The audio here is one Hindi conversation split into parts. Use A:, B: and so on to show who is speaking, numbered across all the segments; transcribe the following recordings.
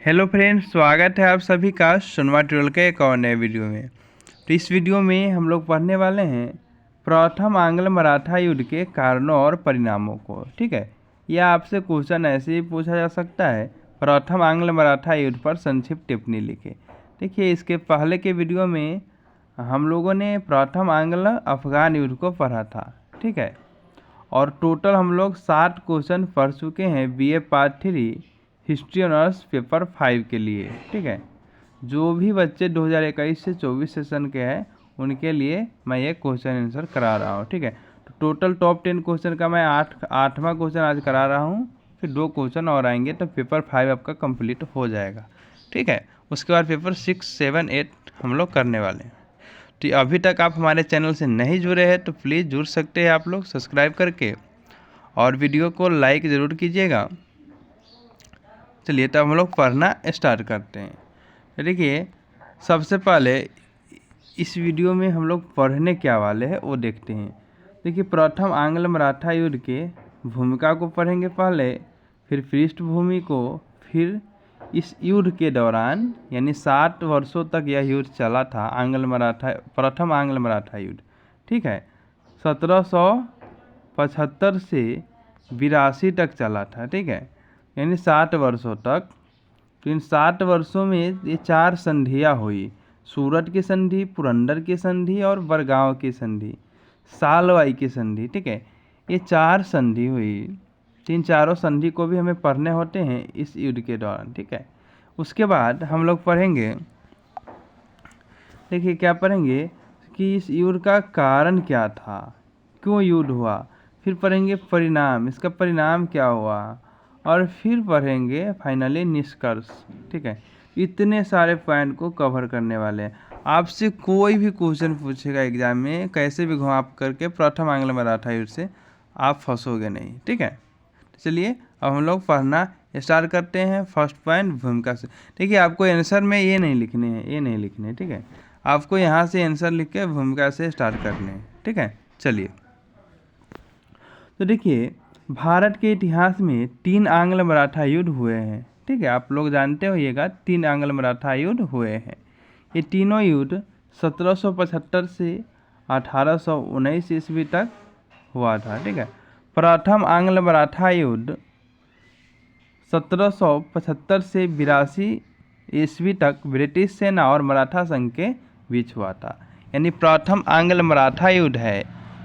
A: हेलो फ्रेंड्स, स्वागत है आप सभी का सुनवा ट्यूटोरियल के एक और नए वीडियो में। तो इस वीडियो में हम लोग पढ़ने वाले हैं प्रथम आंग्ल मराठा युद्ध के कारणों और परिणामों को। ठीक है, यह आपसे क्वेश्चन ऐसे ही पूछा जा सकता है, प्रथम आंग्ल मराठा युद्ध पर संक्षिप्त टिप्पणी लिखे। देखिए, इसके पहले के वीडियो में हम लोगों ने प्रथम आंग्ल अफगान युद्ध को पढ़ा था। ठीक है, और टोटल हम लोग 60 क्वेश्चन पढ़ चुके हैं BA part 3 history honours paper 5 के लिए। ठीक है, जो भी बच्चे 2021 से 24 सेशन के हैं उनके लिए मैं ये क्वेश्चन आंसर करा रहा हूँ। ठीक है, तो टोटल टॉप 10 क्वेश्चन का मैं आठवां क्वेश्चन आज करा रहा हूँ, फिर 2 क्वेश्चन और आएंगे तो पेपर 5 आपका कंप्लीट हो जाएगा। ठीक है, उसके बाद पेपर 6, 7, 8 हम लोग करने वाले हैं। तो अभी तक आप हमारे चैनल से नहीं जुड़े हैं तो प्लीज़ जुड़ सकते हैं आप लोग सब्सक्राइब करके, और वीडियो को लाइक ज़रूर कीजिएगा। चलिए, तब हम लोग पढ़ना स्टार्ट करते हैं। देखिए, सबसे पहले इस वीडियो में हम लोग पढ़ने क्या वाले हैं वो देखते हैं। देखिए, प्रथम आंग्ल मराठा युद्ध के भूमिका को पढ़ेंगे पहले, फिर पृष्ठभूमि को, फिर इस युद्ध के दौरान यानी 60 वर्षों तक यह युद्ध चला था, प्रथम आंग्ल मराठा युद्ध। ठीक है, 1775 से 82 तक चला था। ठीक है, यानी 60 वर्षों तक। तो इन 60 वर्षों में ये 4 संधियाँ हुई, सूरत की संधि, पुरंदर की संधि और बरगांव की संधि, सालवाई की संधि। ठीक है, ये 4 संधि हुई। तीन चारों संधि को भी हमें पढ़ने होते हैं इस युद्ध के दौरान। ठीक है, उसके बाद हम लोग पढ़ेंगे, देखिए क्या पढ़ेंगे कि इस युद्ध का कारण क्या था, क्यों युद्ध हुआ। फिर पढ़ेंगे परिणाम, इसका परिणाम क्या हुआ, और फिर पढ़ेंगे फाइनली निष्कर्ष। ठीक है, इतने सारे पॉइंट को कवर करने वाले हैं। आपसे कोई भी क्वेश्चन पूछेगा एग्जाम में, कैसे भी घुमा करके प्रथम आंग्ल मराठा युद्ध से आप फंसोगे नहीं। ठीक है, चलिए अब हम लोग पढ़ना स्टार्ट करते हैं। फर्स्ट पॉइंट भूमिका से। देखिए, आपको आंसर में ये नहीं लिखने हैं, ये नहीं लिखने हैं। ठीक है, आपको यहाँ से आंसर लिख के भूमिका से स्टार्ट करने हैं। ठीक है, चलिए। तो देखिए, भारत के इतिहास में 3 आंग्ल मराठा युद्ध हुए हैं। ठीक है, आप लोग जानते होइएगा 3 आंग्ल मराठा युद्ध हुए हैं। ये तीनों युद्ध 1775 से 1819 ईस्वी तक हुआ था। ठीक है, प्रथम आंग्ल मराठा युद्ध 1775 से 82 ईस्वी तक ब्रिटिश सेना और मराठा संघ के बीच हुआ था। यानी प्रथम आंग्ल मराठा युद्ध है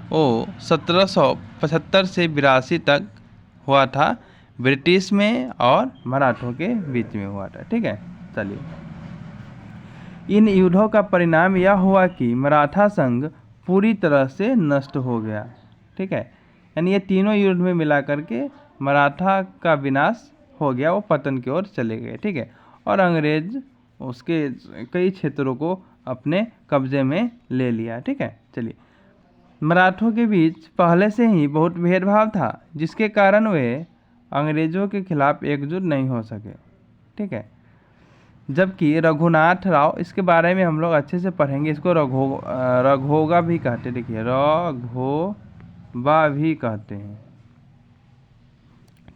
A: वो 1775 से 82 तक हुआ था, ब्रिटिश में और मराठों के बीच में हुआ था। ठीक है, चलिए। इन युद्धों का परिणाम यह हुआ कि मराठा संघ पूरी तरह से नष्ट हो गया। ठीक है, यानी ये तीनों युद्ध में मिला करके मराठा का विनाश हो गया, वो पतन की ओर चले गए। ठीक है, और अंग्रेज उसके कई क्षेत्रों को अपने कब्जे में ले लिया। ठीक है, चलिए। मराठों के बीच पहले से ही बहुत भेदभाव था, जिसके कारण वे अंग्रेजों के खिलाफ एकजुट नहीं हो सके। ठीक है, जबकि रघुनाथ राव, इसके बारे में हम लोग अच्छे से पढ़ेंगे। इसको रघोगा भी कहते हैं। देखिए, रघोबा भी कहते हैं।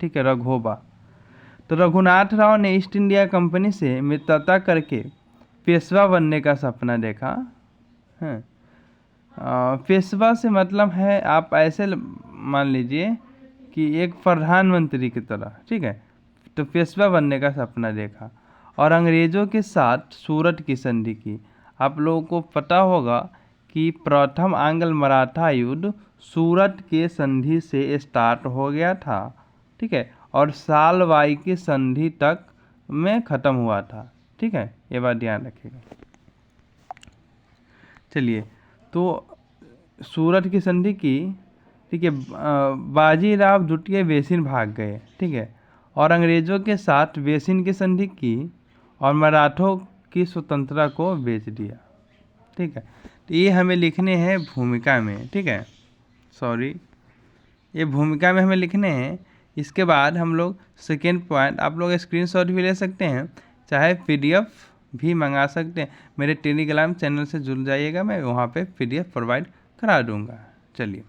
A: ठीक है, रघोबा। तो रघुनाथ राव ने ईस्ट इंडिया कंपनी से मित्रता करके पेशवा बनने का सपना देखा है। पेशवा से मतलब है, आप ऐसे मान लीजिए कि एक प्रधानमंत्री की तरह। ठीक है, तो पेशवा बनने का सपना देखा और अंग्रेज़ों के साथ सूरत की संधि की। आप लोगों को पता होगा कि प्रथम आंग्ल मराठा युद्ध सूरत के संधि से स्टार्ट हो गया था। ठीक है, और सालवाई की संधि तक में ख़त्म हुआ था। ठीक है, ये बात ध्यान रखिएगा। चलिए, तो सूरत की संधि की। ठीक है, बाजीराव द्वितीय बेसिन भाग गए। ठीक है, और अंग्रेज़ों के साथ बेसिन की संधि की और मराठों की स्वतंत्रता को बेच दिया। ठीक है, तो ये हमें लिखने हैं भूमिका में। ठीक है, सॉरी, ये भूमिका में हमें लिखने हैं। इसके बाद हम लोग सेकेंड पॉइंट, आप लोग स्क्रीनशॉट भी ले सकते हैं, चाहे PDF भी मंगा सकते हैं। मेरे टेलीग्राम चैनल से जुड़ जाइएगा, मैं वहाँ पे PDF प्रोवाइड करा दूँगा। चलिए,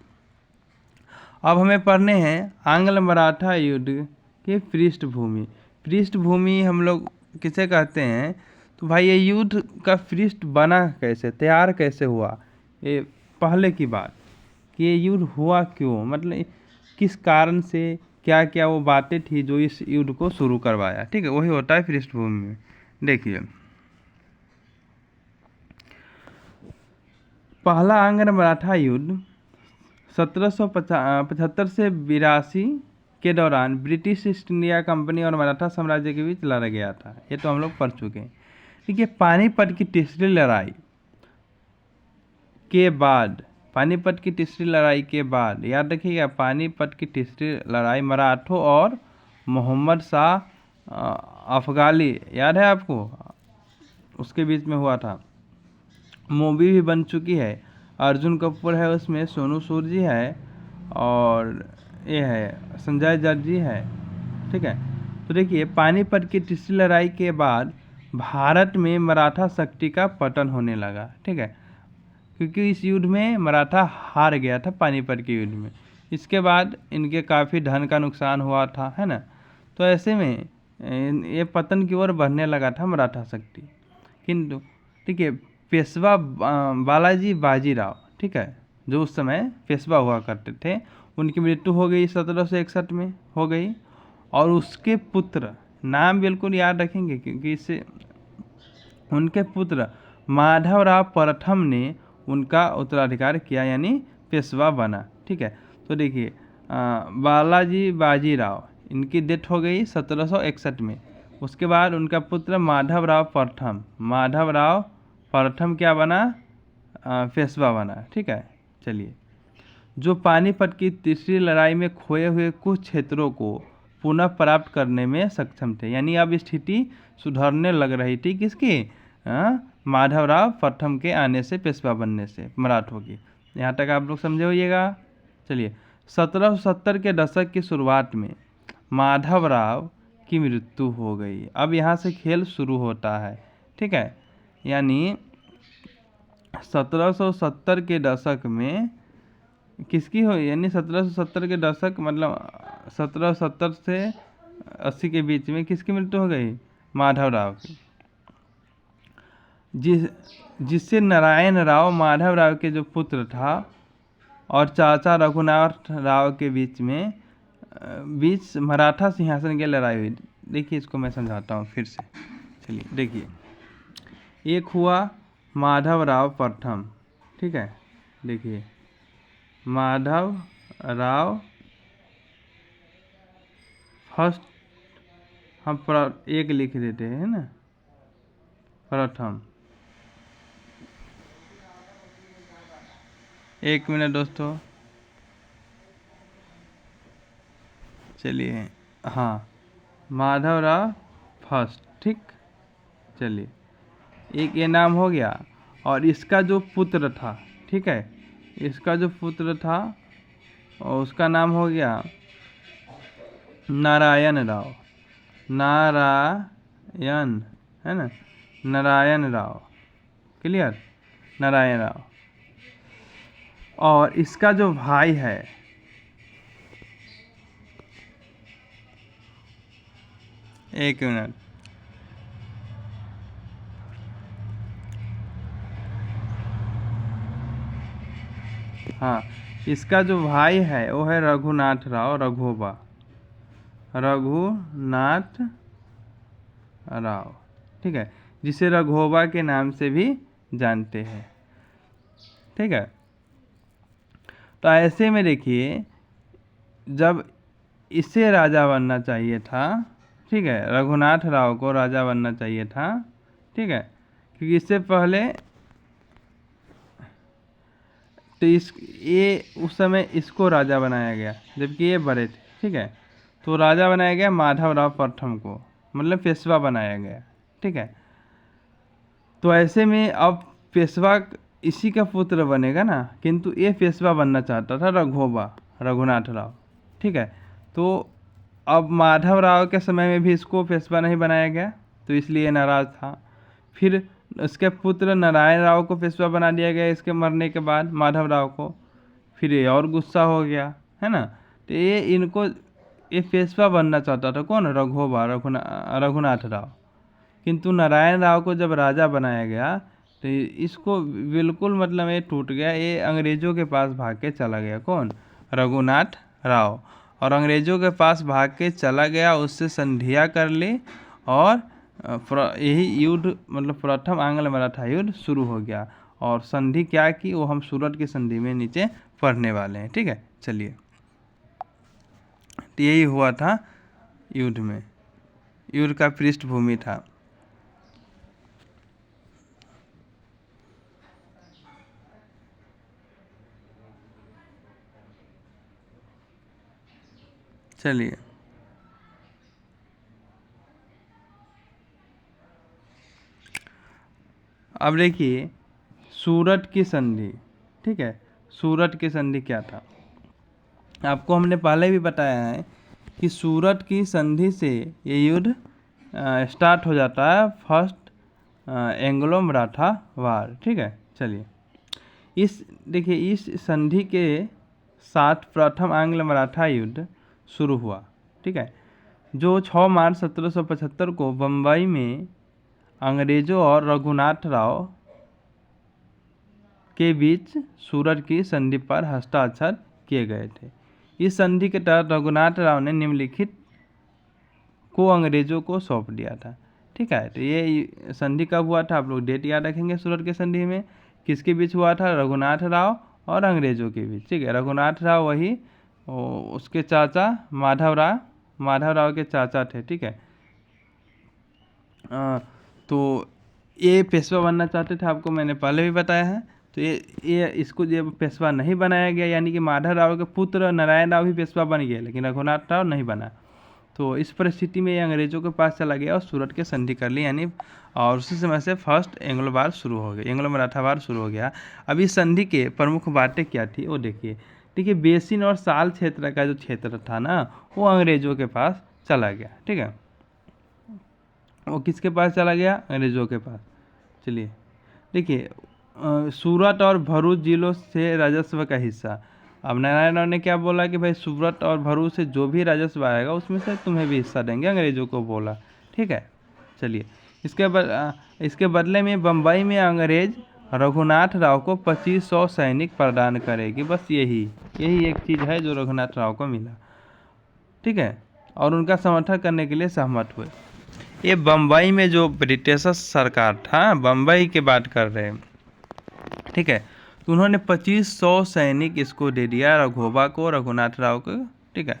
A: अब हमें पढ़ने हैं आंग्ल मराठा युद्ध की पृष्ठभूमि। पृष्ठभूमि हम लोग किसे कहते हैं, तो भाई ये युद्ध का पृष्ठ बना कैसे, तैयार कैसे हुआ, ये पहले की बात कि ये युद्ध हुआ क्यों, मतलब किस कारण से, क्या क्या वो बातें थी जो इस युद्ध को शुरू करवाया। ठीक है, वही होता है पृष्ठभूमि में। देखिए, पहला आंग्ल मराठा युद्ध 1775 से 82 के दौरान ब्रिटिश ईस्ट इंडिया कंपनी और मराठा साम्राज्य के बीच लड़ा गया था। ये तो हम लोग पढ़ चुके हैं। देखिए, पानीपत की तीसरी लड़ाई के बाद, पानीपत की तीसरी लड़ाई के बाद, याद रखिएगा, पानीपत की तीसरी लड़ाई मराठों और मोहम्मद शाह अफगाली, याद है आपको, उसके बीच में हुआ था। मूवी भी बन चुकी है, अर्जुन कपूर है उसमें, सोनू सूद जी है, और ये है संजय दत्त जी है। ठीक है, तो देखिए, पानीपत की तीसरी लड़ाई के बाद भारत में मराठा शक्ति का पतन होने लगा। ठीक है, क्योंकि इस युद्ध में मराठा हार गया था, पानीपत के युद्ध में। इसके बाद इनके काफ़ी धन का नुकसान हुआ था, है ना। तो ऐसे में ये पतन की ओर बढ़ने लगा था मराठा शक्ति। किंतु देखिए, पेशवा बालाजी बाजीराव, ठीक है, जो उस समय पेशवा हुआ करते थे, उनकी मृत्यु हो गई 1761 में हो गई। और उसके पुत्र, नाम बिल्कुल याद रखेंगे क्योंकि इससे, उनके पुत्र माधवराव प्रथम ने उनका उत्तराधिकार किया, यानी पेशवा बना। ठीक है, तो देखिए, बालाजी बाजीराव, इनकी डेथ हो गई 1761 में। उसके बाद उनका पुत्र माधवराव प्रथम क्या बना, पेशवा बना। ठीक है, चलिए, जो पानीपत की तीसरी लड़ाई में खोए हुए कुछ क्षेत्रों को पुनः प्राप्त करने में सक्षम थे, यानी अब स्थिति सुधरने लग रही थी, किसकी, माधवराव प्रथम के आने से, पेशवा बनने से मराठों की। यहाँ तक आप लोग समझे होइएगा। चलिए, 1770 के दशक की शुरुआत में माधवराव की मृत्यु हो गई। अब यहाँ से खेल शुरू होता है। ठीक है, यानी 1770 के दशक में किसकी हो, यानी 1770 के दशक, मतलब 1770 से 80 के बीच में किसकी मृत्यु हो गई, माधवराव की। जिससे नारायण राव, माधवराव के जो पुत्र था, और चाचा रघुनाथ राव के बीच मराठा सिंहासन की लड़ाई हुई। देखिए, इसको मैं समझाता हूँ फिर से। चलिए, देखिए, एक हुआ माधवराव प्रथम। ठीक है, देखिए, माधव राव फर्स्ट, हम एक लिख देते हैं ना, प्रथम। एक मिनट दोस्तों, चलिए, हाँ, माधवराव फर्स्ट। ठीक, चलिए, एक ये नाम हो गया। और इसका जो पुत्र था, ठीक है, इसका जो पुत्र था, और उसका नाम हो गया नारायण राव, नारायण, है ना, नारायण राव, क्लियर, नारायण राव। और इसका जो भाई है, एक मिनट, हाँ, इसका जो भाई है वो है रघुनाथ राव, रघुनाथ राव। ठीक है, जिसे रघोबा के नाम से भी जानते हैं। ठीक है, तो ऐसे में देखिए, जब इसे राजा बनना चाहिए था, ठीक है, रघुनाथ राव को राजा बनना चाहिए था। ठीक है, क्योंकि इससे पहले तो ये उस समय इसको राजा बनाया गया, जबकि ये बड़े थे। ठीक है, तो राजा बनाया गया माधवराव प्रथम को, मतलब पेशवा बनाया गया। ठीक है, तो ऐसे में अब पेशवा इसी का पुत्र बनेगा ना, किंतु ये पेशवा बनना चाहता था रघुनाथ राव। ठीक है, तो अब माधव राव के समय में भी इसको पेशवा नहीं बनाया गया, तो इसलिए नाराज था। फिर उसके पुत्र नारायण राव को पेशवा बना दिया गया इसके मरने के बाद, माधव राव को। फिर ये और गुस्सा हो गया, है ना। तो ये पेशवा बनना चाहता था, कौन, रघुनाथ राव। किंतु नारायण राव को जब राजा बनाया गया तो इसको बिल्कुल मतलब ये टूट गया, ये अंग्रेज़ों के पास भाग के चला गया। कौन? रघुनाथ राव। और अंग्रेज़ों के पास भाग के चला गया, उससे संधियाँ कर ली और यही युद्ध मतलब प्रथम आंग्ल मराठा युद्ध शुरू हो गया। और संधि क्या की वो हम सूरत की संधि में नीचे पढ़ने वाले हैं। ठीक है, चलिए, तो यही हुआ था युद्ध में, युद्ध का पृष्ठभूमि था। चलिए, अब देखिए सूरत की संधि। ठीक है, सूरत की संधि क्या था? आपको हमने पहले भी बताया है कि सूरत की संधि से ये युद्ध स्टार्ट हो जाता है, फर्स्ट एंग्लो मराठा वार। ठीक है, चलिए, देखिए इस संधि के साथ प्रथम आंग्ल मराठा युद्ध शुरू हुआ। ठीक है, जो 6 मार्च 1775 को बम्बई में अंग्रेज़ों और रघुनाथ राव के बीच सूरत की संधि पर हस्ताक्षर किए गए थे। इस संधि के तहत रघुनाथ राव ने निम्नलिखित को अंग्रेज़ों को सौंप दिया था। ठीक है, तो ये संधि कब हुआ था? आप लोग डेट याद रखेंगे। सूरत की संधि में किसके बीच हुआ था? रघुनाथ राव और अंग्रेज़ों के बीच। ठीक है, रघुनाथ राव वही उसके चाचा माधव राव के चाचा थे। ठीक है, तो ये पेशवा बनना चाहते थे, आपको मैंने पहले भी बताया है। तो ये इसको जब पेशवा नहीं बनाया गया, यानी कि माधव राव के पुत्र नारायण राव भी पेशवा बन गए, लेकिन रघुनाथ राव नहीं बना। तो इस परिस्थिति में ये अंग्रेज़ों के पास चला गया और सूरत के संधि कर ली, यानी और उसी समय से फर्स्ट एंग्लो वार शुरू हो गया, एंग्लो मराठा वार शुरू हो गया। अब इस संधि के प्रमुख बातें क्या थी वो देखिए बेसिन और साल क्षेत्र का जो क्षेत्र था ना, वो अंग्रेज़ों के पास चला गया। ठीक है, वो किसके पास चला गया? अंग्रेज़ों के पास। चलिए, देखिए सूरत और भरूच जिलों से राजस्व का हिस्सा। अब नारायण राव ने क्या बोला कि भाई सूरत और भरूच से जो भी राजस्व आएगा उसमें से तुम्हें भी हिस्सा देंगे, अंग्रेज़ों को बोला। ठीक है, चलिए, इसके बदले में बम्बई में अंग्रेज़ रघुनाथ राव को 2500 सैनिक प्रदान करेगी। बस यही एक चीज़ है जो रघुनाथ राव को मिला। ठीक है, और उनका समर्थन करने के लिए सहमत हुए। ये बम्बई में जो ब्रिटिश सरकार था, बम्बई की बात कर रहे हैं। ठीक है, तो उन्होंने 2500 सैनिक इसको दे दिया, रघोबा को, रघुनाथ राव को। ठीक है,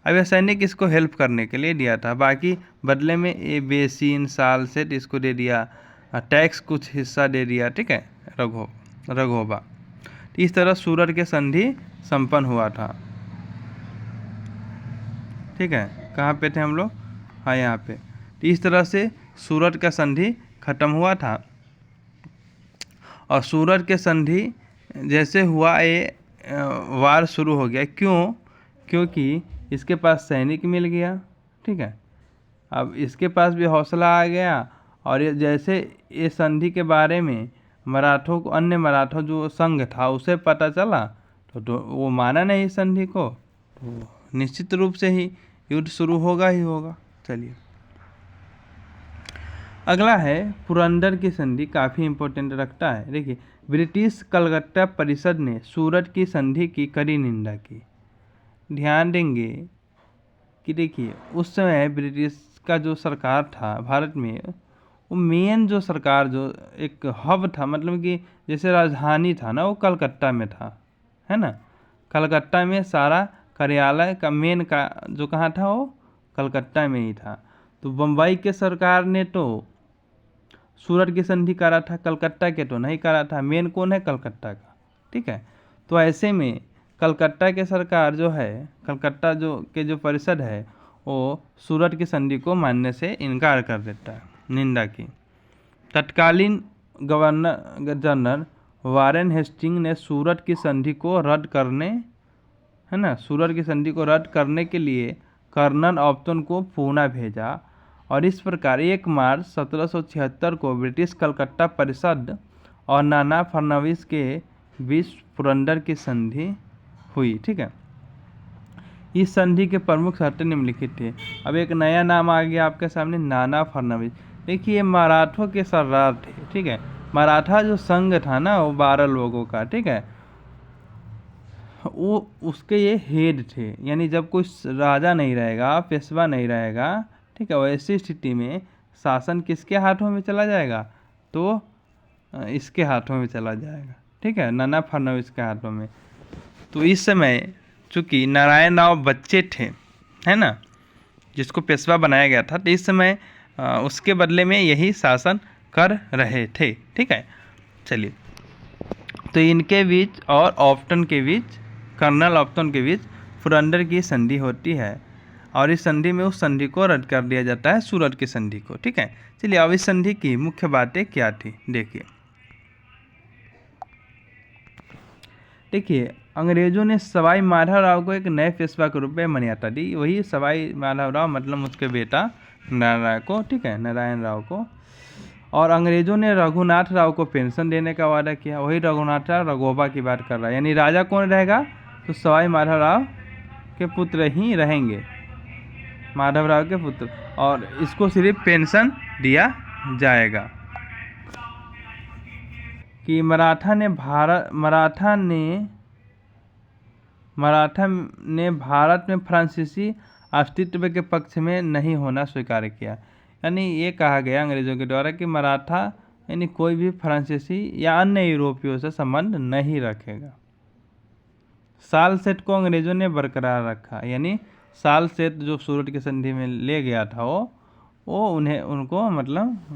A: अब यह सैनिक इसको हेल्प करने के लिए दिया था, बाकी बदले में ये बेसिन साल सेट इसको दे दिया, टैक्स कुछ हिस्सा दे दिया। ठीक है, रघोबा। तो इस तरह सूरत के संधि संपन्न हुआ था। ठीक है, कहाँ पे थे हम लोग? हाँ, यहाँ पे। तो इस तरह से सूरत का संधि खत्म हुआ था। और सूरत के संधि जैसे हुआ ये वार शुरू हो गया। क्योंकि इसके पास सैनिक मिल गया। ठीक है, अब इसके पास भी हौसला आ गया, और ये जैसे ये संधि के बारे में मराठों को, अन्य मराठों जो संघ था उसे पता चला, तो वो माना नहीं संधि को, तो निश्चित रूप से ही युद्ध शुरू होगा ही होगा। चलिए, अगला है पुरंदर की संधि, काफ़ी इंपॉर्टेंट रखता है। देखिए, ब्रिटिश कलकत्ता परिषद ने सूरत की संधि की कड़ी निंदा की। ध्यान देंगे कि देखिए उस समय ब्रिटिश का जो सरकार था भारत में, वो मेन जो सरकार जो एक हब था, मतलब कि जैसे राजधानी था ना, वो कलकत्ता में था, है ना। कलकत्ता में सारा कार्यालय का मेन का जो कहाँ था, वो कलकत्ता में ही था। तो बम्बई के सरकार ने तो सूरत की संधि करा था, कलकत्ता के तो नहीं करा था। मेन कौन है? कलकत्ता का। ठीक है, तो ऐसे में कलकत्ता के सरकार जो है, कलकत्ता जो परिषद है, वो सूरत की संधि को मानने से इनकार कर देता है, निंदा की। तत्कालीन गवर्नर जनरल वारेन हेस्टिंग ने सूरत की संधि को रद्द करने के लिए कर्नल ऑप्टन को पूना भेजा, और इस प्रकार 1 मार्च 1776 को ब्रिटिश कलकत्ता परिषद और नाना फडणवीस के बीच पुरंदर की संधि हुई। ठीक है, इस संधि के प्रमुख शर्तें निम्नलिखित थे। अब एक नया नाम आ गया आपके सामने, नाना फडणवीस। देखिए मराठों के सरदार थे, ठीक है। मराठा जो संघ था ना वो 12 लोगों का, ठीक है, वो उसके ये हेड थे। यानी जब कोई राजा नहीं रहेगा, पेशवा नहीं रहेगा, ठीक है, वैसी स्थिति में शासन किसके हाथों में चला जाएगा? तो इसके हाथों में चला जाएगा, ठीक है, नाना फडणवीस के हाथों में। तो इस समय चूँकि नारायण राव बच्चे थे, है ना, जिसको पेशवा बनाया गया था, तो इस समय उसके बदले में यही शासन कर रहे थे, ठीक है। चलिए, तो इनके बीच और ऑप्टन के बीच, कर्नल ऑप्टन के बीच पुरंदर की संधि होती है, और इस संधि में उस संधि को रद्द कर दिया जाता है, सूरत की संधि को, ठीक है। चलिए, अब इस संधि की मुख्य बातें क्या थी देखिए। देखिए, अंग्रेजों ने सवाई माधवराव को एक नए पेशवा के रूप में मान्यता दी। वही सवाई माधवराव मतलब उसके बेटा नारायण को, ठीक है, नारायण राव को। और अंग्रेजों ने रघुनाथ राव को पेंशन देने का वादा किया। वही रघुनाथ राव रघोबा की बात कर रहा है, यानी राजा कौन रहेगा? तो सवाई माधवराव के पुत्र ही रहेंगे, माधवराव के पुत्र, और इसको सिर्फ पेंशन दिया जाएगा। कि मराठा ने भारत में फ्रांसीसी अस्तित्व के पक्ष में नहीं होना स्वीकार किया। यानी ये कहा गया अंग्रेजों के द्वारा कि मराठा यानी कोई भी फ्रांसीसी या अन्य यूरोपियों से संबंध नहीं रखेगा। सालसेट को अंग्रेजों ने बरकरार रखा, यानी सालसेट जो सूरत की संधि में ले गया था वो उनको मतलब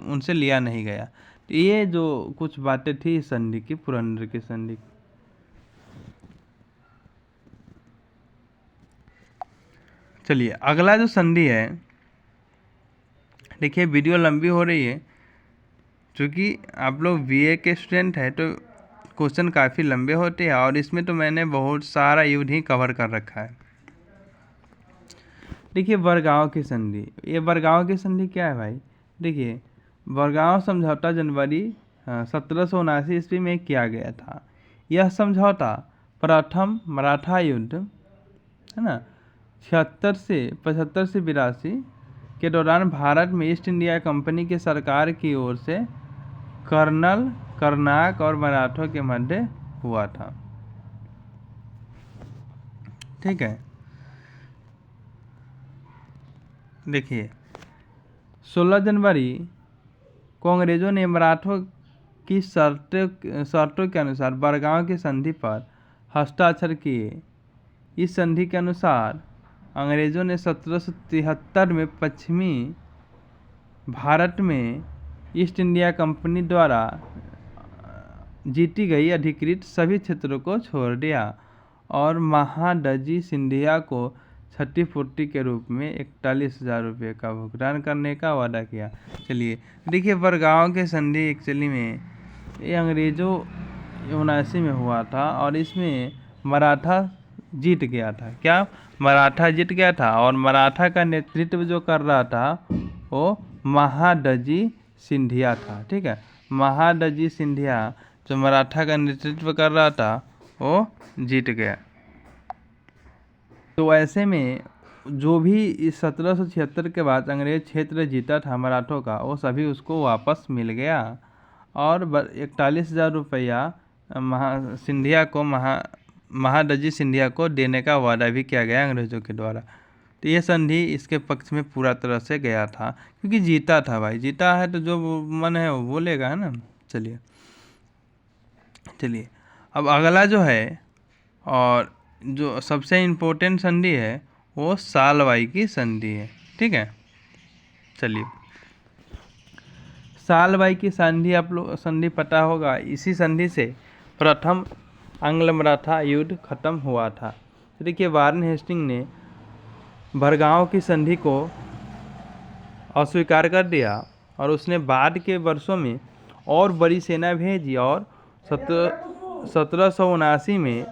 A: उनसे लिया नहीं गया। तो ये जो कुछ बातें थी संधि की, पुरंदर की संधि। चलिए, अगला जो संधि है, देखिए वीडियो लंबी हो रही है, क्योंकि आप लोग बीए के स्टूडेंट हैं तो क्वेश्चन काफ़ी लंबे होते हैं, और इसमें तो मैंने बहुत सारा युद्ध ही कवर कर रखा है। देखिए, बरगांव की संधि। ये बरगांव की संधि क्या है भाई? देखिए, बरगांव समझौता जनवरी 1779 ईस्वी में किया गया था। यह समझौता प्रथम मराठा युद्ध, है ना, 76 से 75 से 82 के दौरान भारत में ईस्ट इंडिया कंपनी की सरकार की ओर से कर्नल, कर्नाक और मराठों के मध्य हुआ था, ठीक है। देखिए, 16 जनवरी को अंग्रेजों ने मराठों की शर्तों के अनुसार बरगांव की संधि पर हस्ताक्षर किए। इस संधि के अनुसार अंग्रेजों ने 1773 में पश्चिमी भारत में ईस्ट इंडिया कंपनी द्वारा जीती गई अधिकृत सभी क्षेत्रों को छोड़ दिया, और महादजी सिंधिया को क्षतिपूर्ति के रूप में 41,000 रुपये का भुगतान करने का वादा किया। चलिए, देखिए, बरगांव के संधि एक्चुअली में ये अंग्रेजों 79 में हुआ था, और इसमें मराठा जीत गया था। क्या? मराठा जीत गया था, और मराठा का नेतृत्व जो कर रहा था वो महादजी सिंधिया था, ठीक है। महादजी सिंधिया जो मराठा का नेतृत्व कर रहा था वो जीत गया। तो ऐसे में जो भी इस 1776 के बाद अंग्रेज क्षेत्र जीता था मराठों का, वो सभी उसको वापस मिल गया, और 41,000 रुपया महादजी सिंधिया को देने का वादा भी किया गया अंग्रेजों के द्वारा। तो ये संधि इसके पक्ष में पूरा तरह से गया था, क्योंकि जीता था भाई, जीता है तो जो मन है वो बोलेगा, है ना। चलिए, अब अगला जो है और जो सबसे इम्पोर्टेंट संधि है वो सालवाई की संधि है, ठीक है। चलिए, सालवाई की संधि आप लोग संधि पता होगा। इसी संधि से प्रथम आंग्ल मराठा युद्ध खत्म हुआ था। देखिए, वारेन हेस्टिंग ने बरगांव की संधि को अस्वीकार कर दिया, और उसने बाद के वर्षों में और बड़ी सेना भेजी, और 1779 में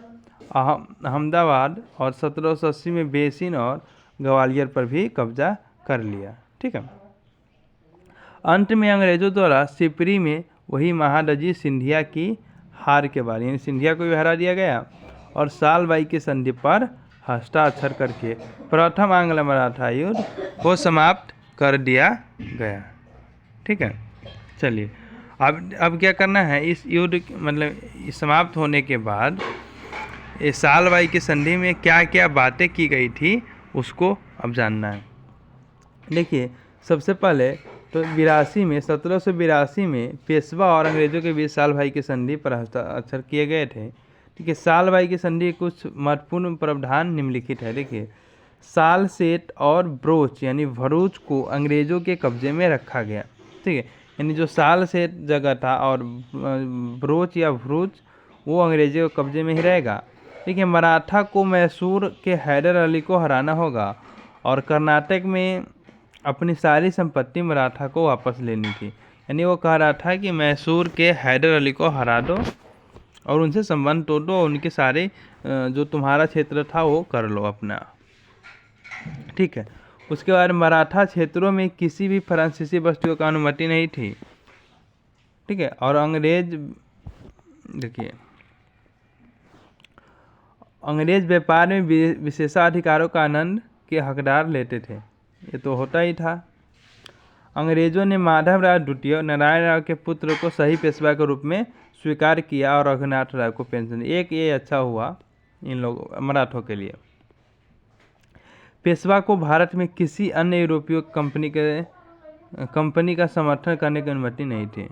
A: अहमदाबाद और 1780 में बेसिन और ग्वालियर पर भी कब्जा कर लिया, ठीक है। अंत में अंग्रेजों द्वारा सिपरी में वही महादजी सिंधिया की हार के बाद, यानी सिंधिया को भी हरा दिया गया, और सालवाई की संधि पर हस्ताक्षर करके प्रथम आंग्ल मराठा युद्ध को समाप्त कर दिया गया। ठीक है, चलिए अब क्या करना है, इस युद्ध मतलब समाप्त होने के बाद इस सालबाई की संधि में क्या क्या बातें की गई थी उसको अब जानना है। देखिए, सबसे पहले तो 1782 में पेशवा और अंग्रेजों के बीच सालभाई की संधि पर हस्ताक्षर किए गए थे। ठीक है, सालभाई की संधि कुछ महत्वपूर्ण प्रावधान निम्नलिखित है। देखिए, सालसेट और ब्रोच यानी भरूच को अंग्रेजों के कब्जे में रखा गया। ठीक है, यानी जो सालसेट जगह था और ब्रोच या भरूच वो अंग्रेजों के कब्जे में ही रहेगा। ठीक है, मराठा को मैसूर के हैदर अली को हराना होगा और कर्नाटक में अपनी सारी संपत्ति मराठा को वापस लेनी थी। यानी वो कह रहा था कि मैसूर के हैदर अली को हरा दो और उनसे संबंध तोड़ दो, उनके सारे जो तुम्हारा क्षेत्र था वो कर लो अपना। ठीक है, उसके बाद मराठा क्षेत्रों में किसी भी फ्रांसीसी बस्तियों का अनुमति नहीं थी। ठीक है, और अंग्रेज, देखिए, अंग्रेज व्यापार में विशेषाधिकारों का आनंद के हकदार लेते थे, ये तो होता ही था। अंग्रेजों ने माधव राव द्वितीय नारायण राव के पुत्र को सही पेशवा के रूप में स्वीकार किया और रघुनाथ राव को पेंशन। एक ये अच्छा हुआ इन लोगों मराठों के लिए। पेशवा को भारत में किसी अन्य यूरोपीय कंपनी का समर्थन करने की अनुमति नहीं थी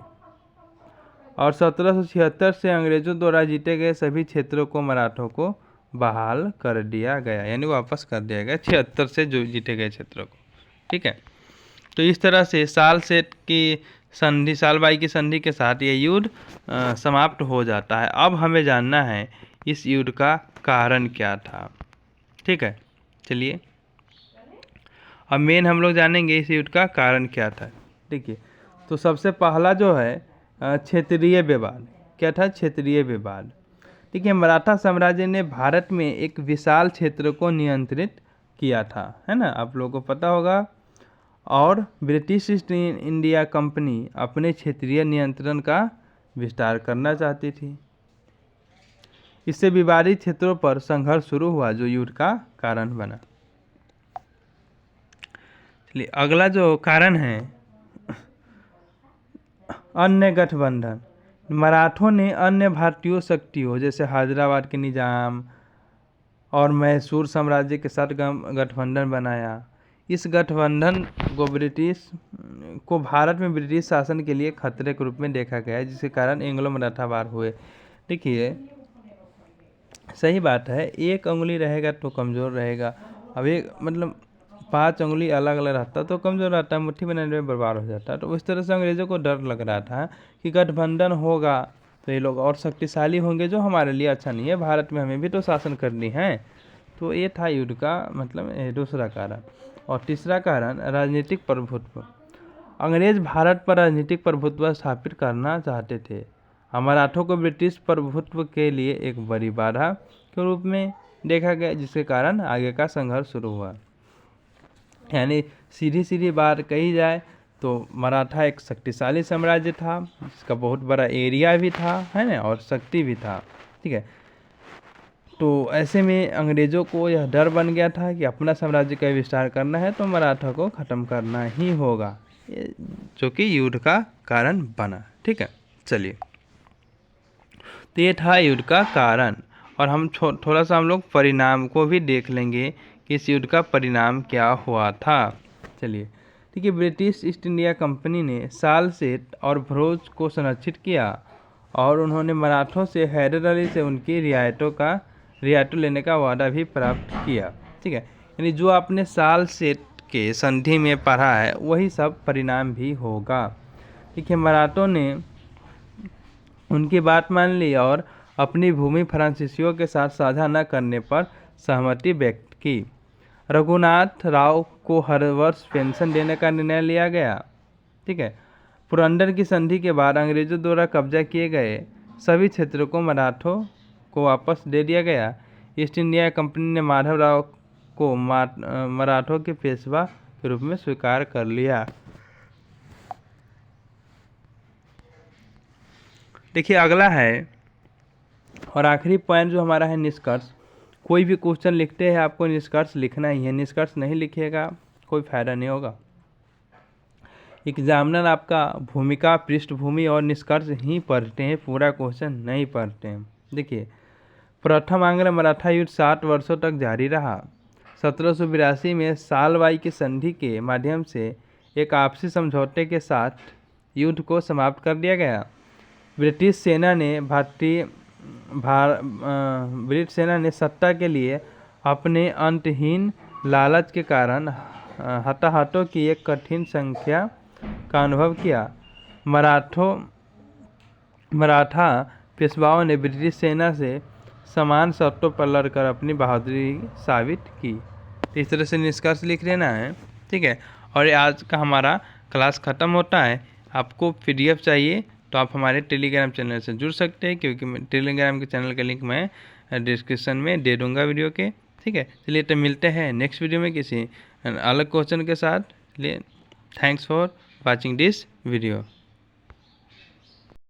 A: और 1776 से अंग्रेजों द्वारा जीते गए सभी क्षेत्रों को मराठों को बहाल कर दिया गया, यानी वापस कर दिया गया 76 से जो जीते गए क्षेत्रों को। ठीक है, तो इस तरह से सालसेट की संधि, सालबाई की संधि के साथ ये युद्ध समाप्त हो जाता है। अब हमें जानना है इस युद्ध का कारण क्या था। ठीक है, चलिए अब मेन हम लोग जानेंगे इस युद्ध का कारण क्या था। देखिए, तो सबसे पहला जो है क्षेत्रीय विवाद। क्या था? क्षेत्रीय विवाद। देखिए, मराठा साम्राज्य ने भारत में एक विशाल क्षेत्र को नियंत्रित किया था, है ना, आप लोगों को पता होगा, और ब्रिटिश ईस्ट इंडिया कंपनी अपने क्षेत्रीय नियंत्रण का विस्तार करना चाहती थी। इससे विवादित क्षेत्रों पर संघर्ष शुरू हुआ जो युद्ध का कारण बना। चलिए, अगला जो कारण है अन्य गठबंधन। मराठों ने अन्य भारतीय शक्तियों जैसे हैदराबाद के निजाम और मैसूर साम्राज्य के साथ गठबंधन बनाया। इस गठबंधन को भारत में ब्रिटिश शासन के लिए खतरे के रूप में देखा गया, जिसके कारण एंग्लो मराठा वार हुए। देखिए, सही बात है, एक उंगली रहेगा तो कमज़ोर रहेगा। अब एक मतलब 5 उंगली अलग अलग रहता तो कमज़ोर रहता, मुट्ठी बनाने में बर्बाद हो जाता। तो उस तरह से अंग्रेज़ों को डर लग रहा था कि गठबंधन होगा तो ये लोग और शक्तिशाली होंगे, जो हमारे लिए अच्छा नहीं है, भारत में हमें भी तो शासन करनी है। तो ये था युद्ध का मतलब दूसरा कारण। और तीसरा कारण राजनीतिक प्रभुत्व। अंग्रेज भारत पर राजनीतिक प्रभुत्व स्थापित करना चाहते थे। मराठों को ब्रिटिश प्रभुत्व के लिए एक बड़ी बाधा के रूप में देखा गया, जिसके कारण आगे का संघर्ष शुरू हुआ। यानी सीधी बात कही जाए तो मराठा एक शक्तिशाली साम्राज्य था, जिसका बहुत बड़ा एरिया भी था, है ना, और शक्ति भी था। ठीक है, तो ऐसे में अंग्रेज़ों को यह डर बन गया था कि अपना साम्राज्य का विस्तार करना है तो मराठा को ख़त्म करना ही होगा, जो कि युद्ध का कारण बना। ठीक है, चलिए, तो ये था युद्ध का कारण। और हम थोड़ा सा हम लोग परिणाम को भी देख लेंगे कि इस युद्ध का परिणाम क्या हुआ था। चलिए, ठीक है, ब्रिटिश ईस्ट इंडिया कंपनी ने सालसेट और भरूच को संरक्षित किया और उन्होंने मराठों से हैदर अली से उनकी रियायतों लेने का वादा भी प्राप्त किया। ठीक है, यानी जो आपने सालसेट के संधि में पढ़ा है वही सब परिणाम भी होगा। ठीक है, मराठों ने उनकी बात मान ली और अपनी भूमि फ्रांसीसियों के साथ साझा न करने पर सहमति व्यक्त की। रघुनाथ राव को हर वर्ष पेंशन देने का निर्णय लिया गया। ठीक है, पुरंदर की संधि के बाद अंग्रेजों द्वारा कब्जा किए गए सभी क्षेत्रों को मराठों को वापस दे दिया गया। ईस्ट इंडिया कंपनी ने माधव राव को मराठों के पेशवा के रूप में स्वीकार कर लिया। देखिए, अगला है और आखिरी पॉइंट जो हमारा है निष्कर्ष। कोई भी क्वेश्चन लिखते हैं आपको निष्कर्ष लिखना ही है, निष्कर्ष नहीं लिखिएगा कोई फायदा नहीं होगा। एग्जामिनर आपका भूमिका, पृष्ठभूमि और निष्कर्ष ही पढ़ते हैं, पूरा क्वेश्चन नहीं पढ़ते हैं। देखिए, प्रथम आंग्ल मराठा युद्ध 60 वर्षों तक जारी रहा। 1782 में सालवाई की संधि के माध्यम से एक आपसी समझौते के साथ युद्ध को समाप्त कर दिया गया। ब्रिटिश सेना ने सत्ता के लिए अपने अंतहीन लालच के कारण हताहतों की एक कठिन संख्या का अनुभव किया। मराठा पेशवाओं ने ब्रिटिश सेना से समान शर्तों पर लड़कर अपनी बहादुरी साबित की। तो इस तरह से निष्कर्ष लिख लेना है, ठीक है। और आज का हमारा क्लास ख़त्म होता है। आपको PDF चाहिए तो आप हमारे टेलीग्राम चैनल से जुड़ सकते हैं, क्योंकि टेलीग्राम के चैनल का लिंक मैं डिस्क्रिप्शन में दे दूंगा वीडियो के, ठीक है। चलिए तो मिलते हैं नेक्स्ट वीडियो में किसी अलग क्वेश्चन के साथ। Thanks for watching this video.